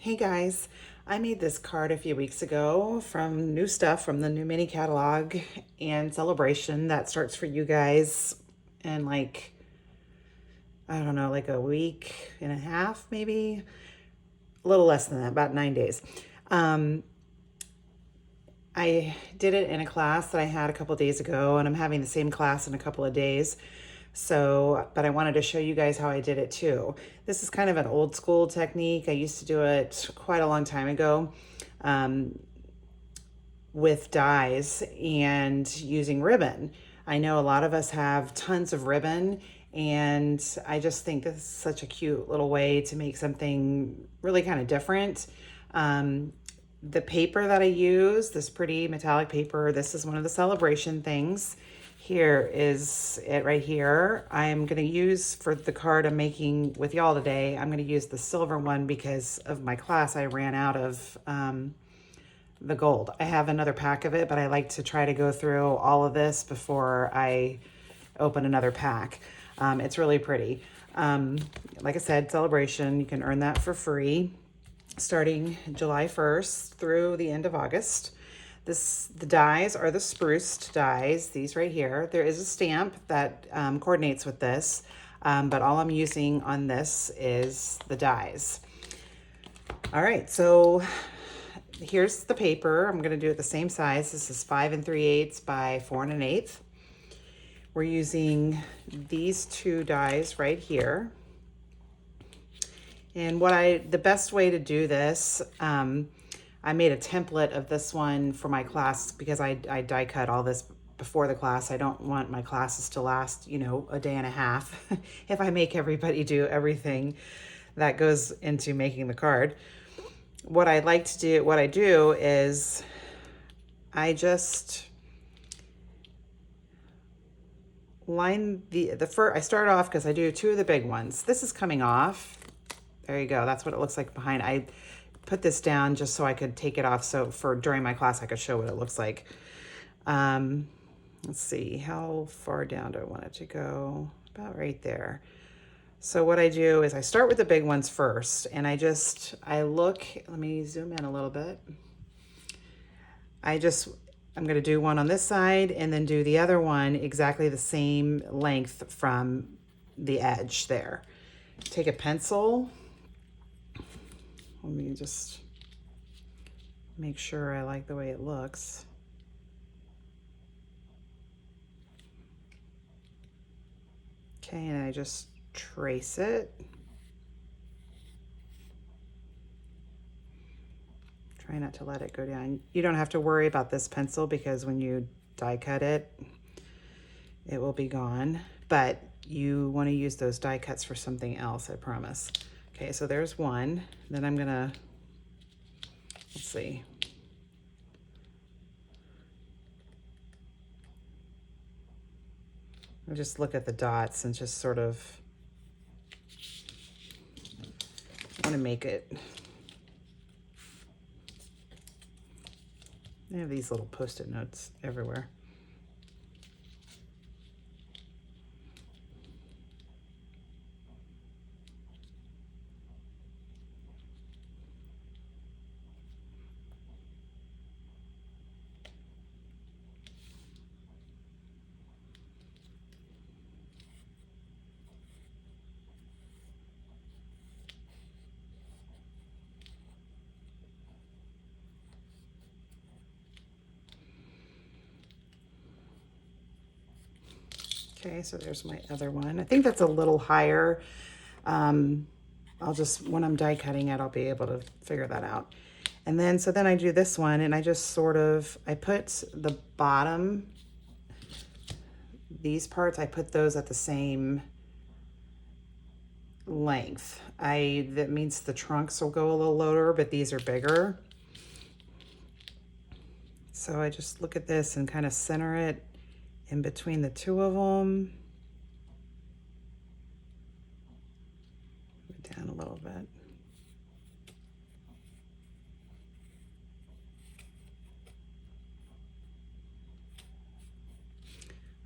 Hey guys, I made this card a few weeks ago from new stuff from the new mini catalog and celebration that starts for you guys in like, I don't know, like a week and a half, maybe a little less than that, about 9 days. Um, I did it in a class that I had a couple days ago, and I'm having the same class in a couple of days. So, but I wanted to show you guys how I did it too. This is kind of an old school technique. I used to do it quite a long time ago um, with dies and using ribbon. I know a lot of us have tons of ribbon, and I just think this is such a cute little way to make something really kind of different. Um, the paper that I use, this pretty metallic paper, this is one of the celebration things. Here is it right here. I'm going to use for the card I'm making with y'all today, I'm going to use the silver one because of my class. I ran out of the gold. I have another pack of it, but I like to try to go through all of this before I open another pack. It's really pretty. Like I said, celebration, you can earn that for free starting July 1st through the end of August. The dies are the spruced dies, these right here. There is a stamp that coordinates with this, but all I'm using on this is the dies. All right, so here's the paper. I'm gonna do it the same size. This is 5 3/8 by 4 1/8. We're using these two dies right here. And the best way to do this, I made a template of this one for my class because I die cut all this before the class. I don't want my classes to last, a day and a half if I make everybody do everything that goes into making the card. What I do is I just line the first. I start off because I do two of the big ones. This is coming off. There you go. That's what it looks like behind. I put this down just so I could take it off. So during my class, I could show what it looks like. Let's see, how far down do I want it to go? About right there. So what I do is I start with the big ones first, and I look, let me zoom in a little bit. I'm going to do one on this side and then do the other one exactly the same length from the edge there. Take a pencil. Let me just make sure I like the way it looks. Okay, and I just trace it. Try not to let it go down. You don't have to worry about this pencil because when you die cut it, it will be gone. But you want to use those die cuts for something else, I promise. Okay, so there's one. Then I'm gonna, let's see. I'll just look at the dots and just sort of want to make it. I have these little Post-it notes everywhere. Okay, so there's my other one. I think that's a little higher. When I'm die cutting it, I'll be able to figure that out. And then, so then I do this one and I just I put the bottom, these parts, I put those at the same length. That means the trunks will go a little lower, but these are bigger. So I just look at this and kind of center it in between the two of them. Down a little bit.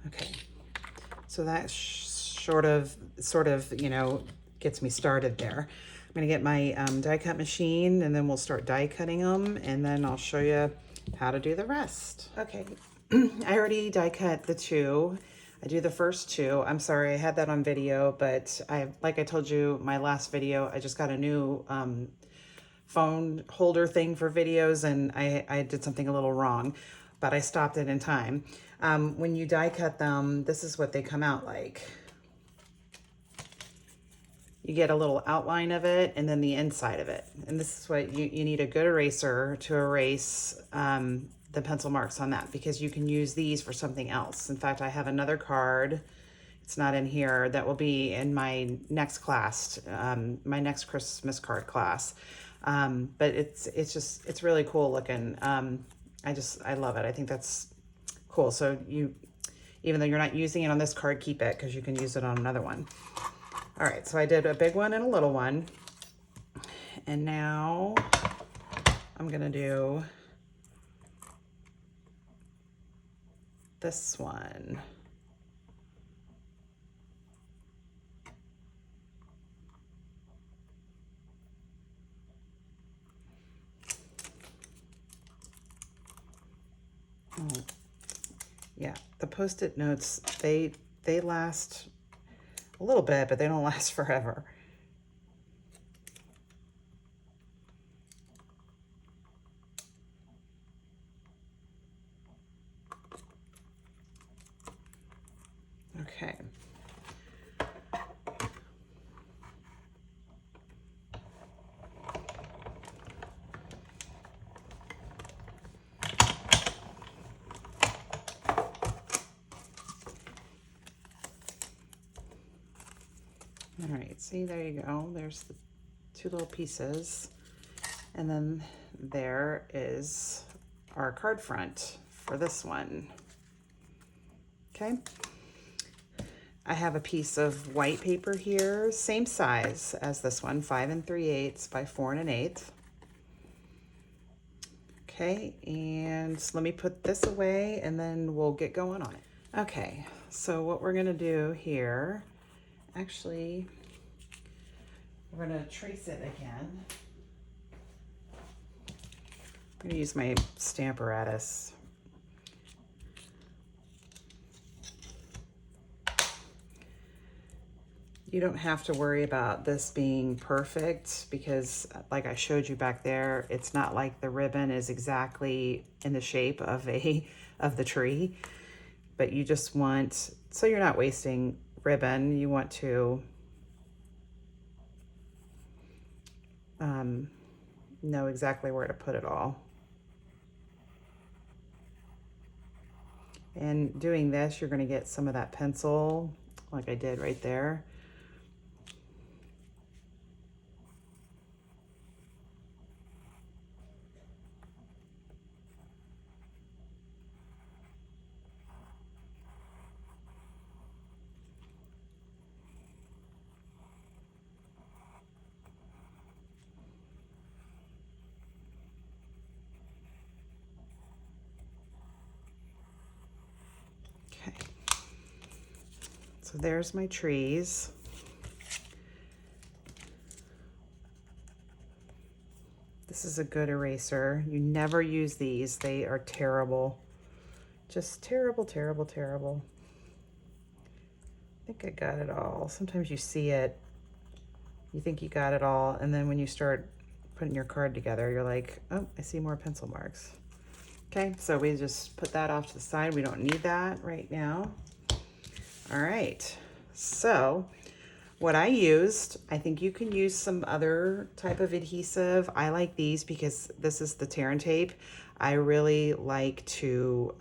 Okay, so that sort of, gets me started there. gonna get my die cut machine, and then we'll start die cutting them, and then I'll show you how to do the rest. Okay, I already die cut the two. I do the first two. I'm sorry, I had that on video, but like I told you, my last video, I just got a new phone holder thing for videos, and I did something a little wrong, but I stopped it in time. When you die cut them, this is what they come out like. You get a little outline of it and then the inside of it. And this is what you need, a good eraser to erase the pencil marks on that, because you can use these for something else. In fact, I have another card, it's not in here, that will be in my next class, my next Christmas card class. But it's really cool looking. I love it. I think that's cool. So even though you're not using it on this card, keep it, because you can use it on another one. All right, so I did a big one and a little one. And now I'm gonna do this one. Oh, yeah, the Post-it notes, they last a little bit, but they don't last forever. Okay. All right, see, there you go. There's the two little pieces. And then there is our card front for this one. Okay. I have a piece of white paper here, same size as this one, 5 3/8 by 4 1/8. Okay, and let me put this away and then we'll get going on it. Okay, so what we're gonna do here, actually, we're gonna trace it again. I'm gonna use my Stamparatus. You don't have to worry about this being perfect, because like I showed you back there, it's not like the ribbon is exactly in the shape of the tree, but you just want, so you're not wasting ribbon, you want to know exactly where to put it all. And doing this, you're going to get some of that pencil like I did right there. Okay, so there's my trees. This is a good eraser. You never use these. They are terrible. Just terrible, terrible, terrible. I think I got it all. Sometimes you see it, you think you got it all, and then when you start putting your card together, you're like, oh, I see more pencil marks. Okay, so we just put that off to the side. We don't need that right now. All right, so what I used, I think you can use some other type of adhesive. I like these because this is the tear and tape. I really like to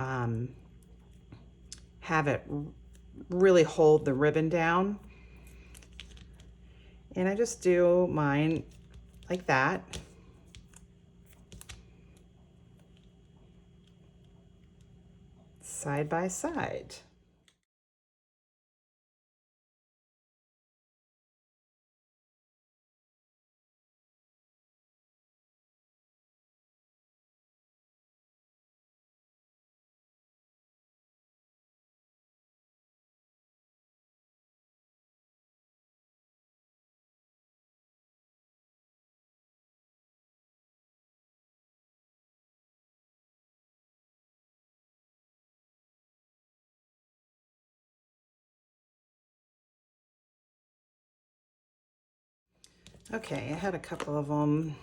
have it really hold the ribbon down. And I just do mine like that. Side by side. Okay, I had a couple of them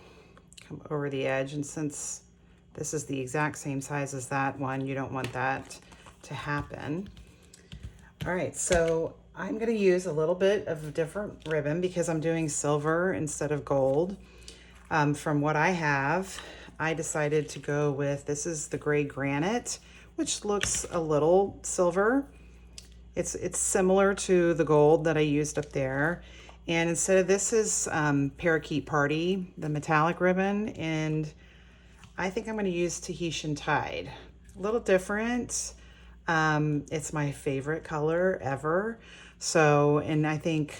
come over the edge, and since this is the exact same size as that one, you don't want that to happen. All right, so I'm gonna use a little bit of different ribbon because I'm doing silver instead of gold. From what I have, I decided to go with, this is the gray granite, which looks a little silver. It's similar to the gold that I used up there. And instead of this is Parakeet Party, the metallic ribbon, and I think I'm going to use Tahitian Tide. A little different. It's my favorite color ever. So, and I think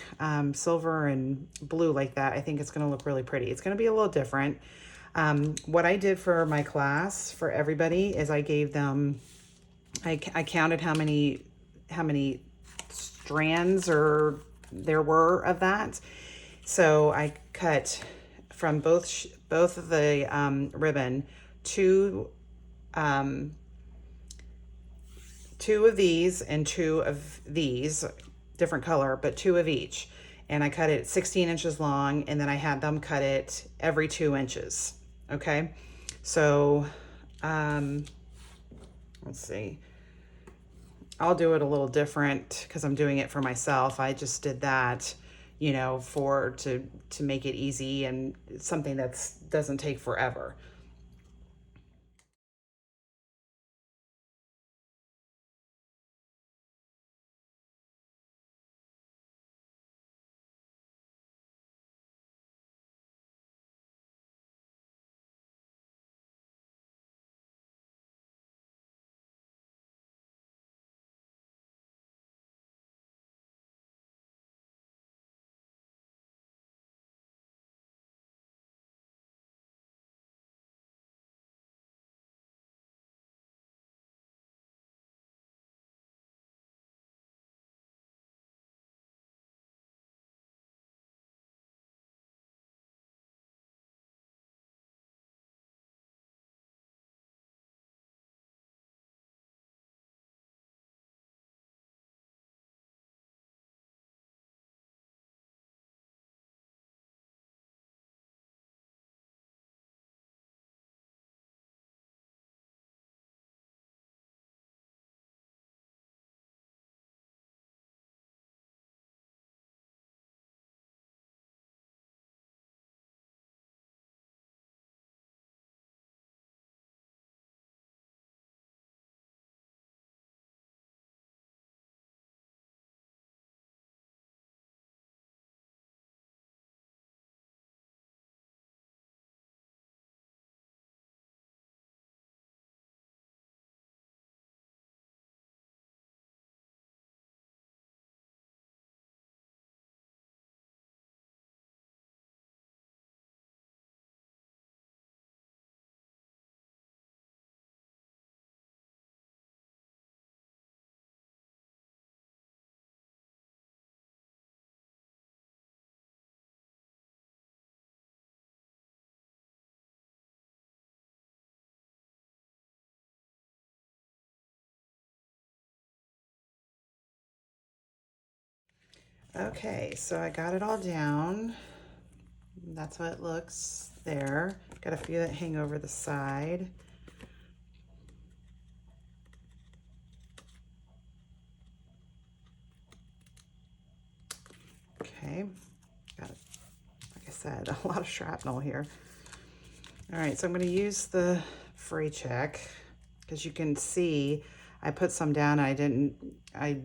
silver and blue like that, I think it's going to look really pretty. It's going to be a little different. What I did for my class, for everybody, is I gave them, I counted how many strands or there were of that. So I cut from both of the ribbon two of these and two of these, different color, but two of each. And I cut it 16 inches long, and then I had them cut it every 2 inches. Okay, so let's see. I'll do it a little different because I'm doing it for myself. I just did that, you know, to make it easy and something that doesn't take forever. Okay, so I got it all down. That's how it looks there. Got a few that hang over the side. Okay, got, like I said, a lot of shrapnel here. All right, so I'm going to use the fray check because you can see I put some down and I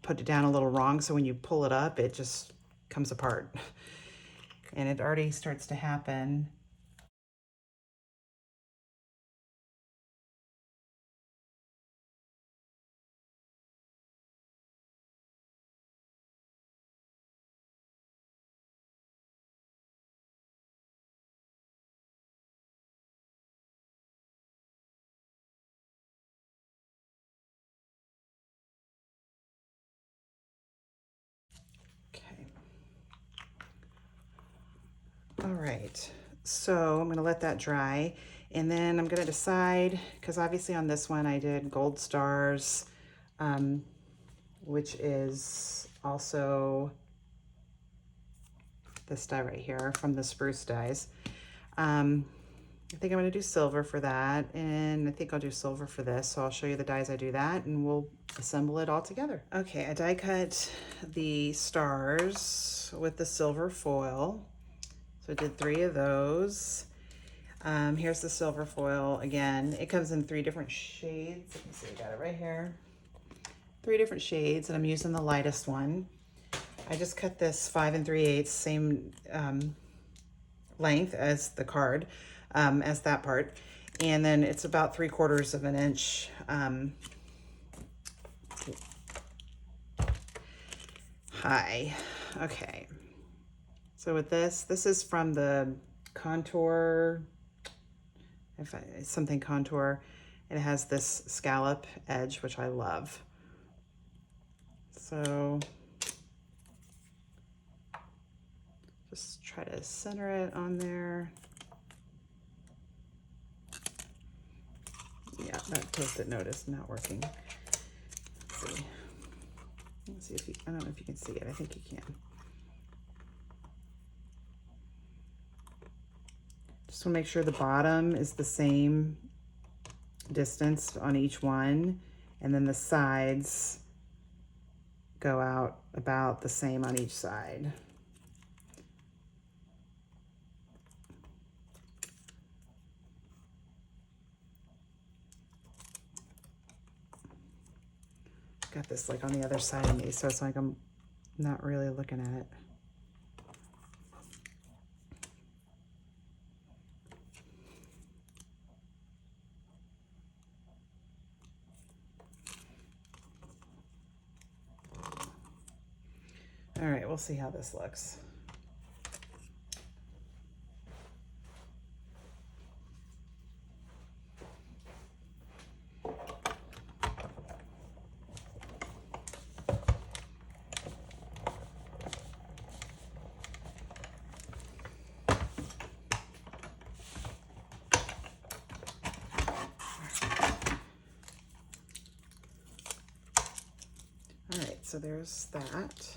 put it down a little wrong. So when you pull it up, it just comes apart and it already starts to happen. Okay. All right, so I'm gonna let that dry and then I'm gonna decide, because obviously on this one I did gold stars, which is also this dye right here from the Spruce Dyes. I think I'm going to do silver for that, and I think I'll do silver for this, so I'll show you the dyes I do that, and we'll assemble it all together. Okay, I die cut the stars with the silver foil, so I did 3 of those. Here's the silver foil again. It comes in 3 different shades. You can see I got it right here. 3 different shades, and I'm using the lightest one. I just cut this 5 3/8, same length as the card, as that part, and then it's about 3/4 of an inch high. Okay, so with this is from the Contour, something Contour. It has this scallop edge, which I love. So just try to center it on there. Yeah, that Post-it note is not working. Let's see if you, I don't know if you can see it. I think you can. Just want to make sure the bottom is the same distance on each one, and then the sides go out about the same on each side. Got this like on the other side of me, so it's like I'm not really looking at it. All right, we'll see how this looks. All right, so there's that.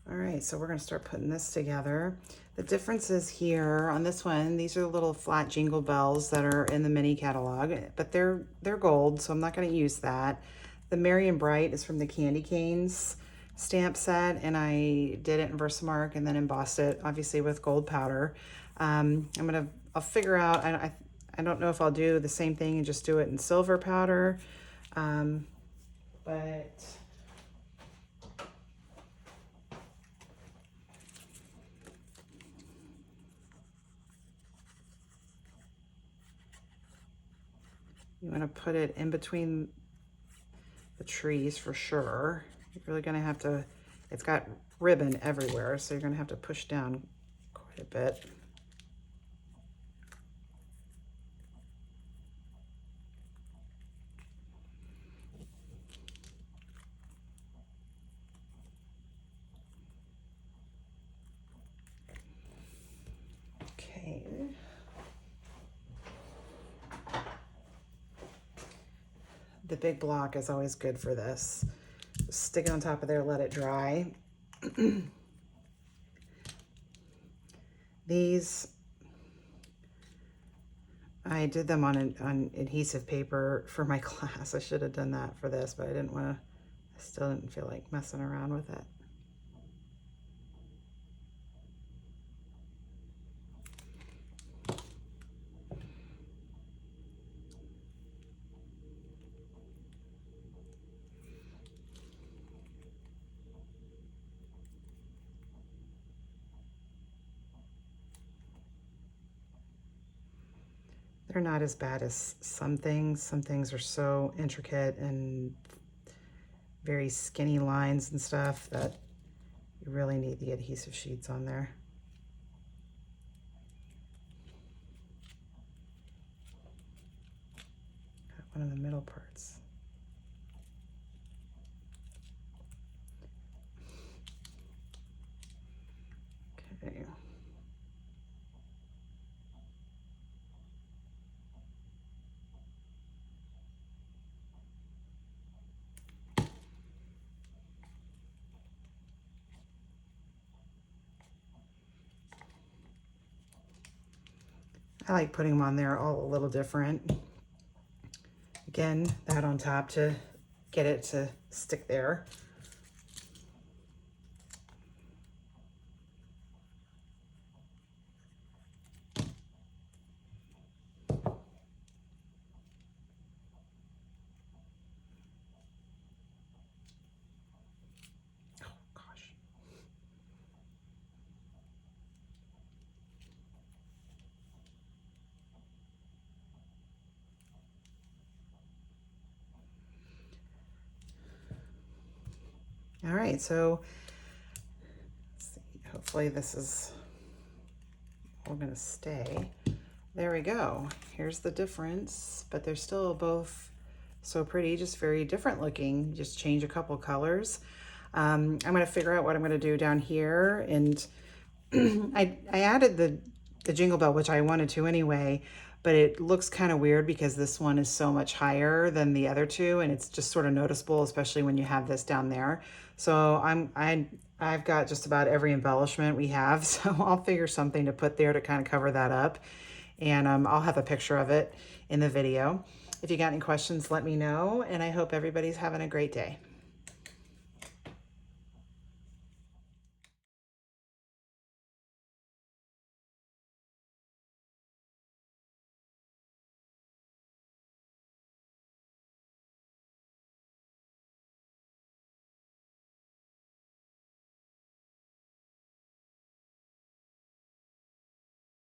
All right, so we're gonna start putting this together. The difference is here on this one, these are the little flat jingle bells that are in the mini catalog, but they're gold, so I'm not gonna use that. The Merry and Bright is from the Candy Canes stamp set, and I did it in Versamark and then embossed it, obviously with gold powder. I'll figure out, I don't know if I'll do the same thing and just do it in silver powder, but you want to put it in between the trees for sure. You're really going to have to, it's got ribbon everywhere, so you're going to have to push down quite a bit. Okay. The big block is always good for this. Just stick it on top of there, let it dry. These, I did them on adhesive paper for my class. I should have done that for this, but I didn't want to, I still didn't feel like messing around with it. They're not as bad as some things. Some things are so intricate and very skinny lines and stuff that you really need the adhesive sheets on there. Got one of the middle parts. Okay. I like putting them on there all a little different. Again, that on top to get it to stick there. All right, so let's see, hopefully this is all gonna stay. There we go. Here's the difference, but they're still both so pretty, just very different looking. Just change a couple colors. I'm gonna figure out what I'm gonna do down here, and I added the jingle bell, which I wanted to anyway, but it looks kind of weird because this one is so much higher than the other two, and it's just sort of noticeable, especially when you have this down there. So I've got just about every embellishment we have, so I'll figure something to put there to kind of cover that up, and I'll have a picture of it in the video. If you got any questions, let me know, and I hope everybody's having a great day.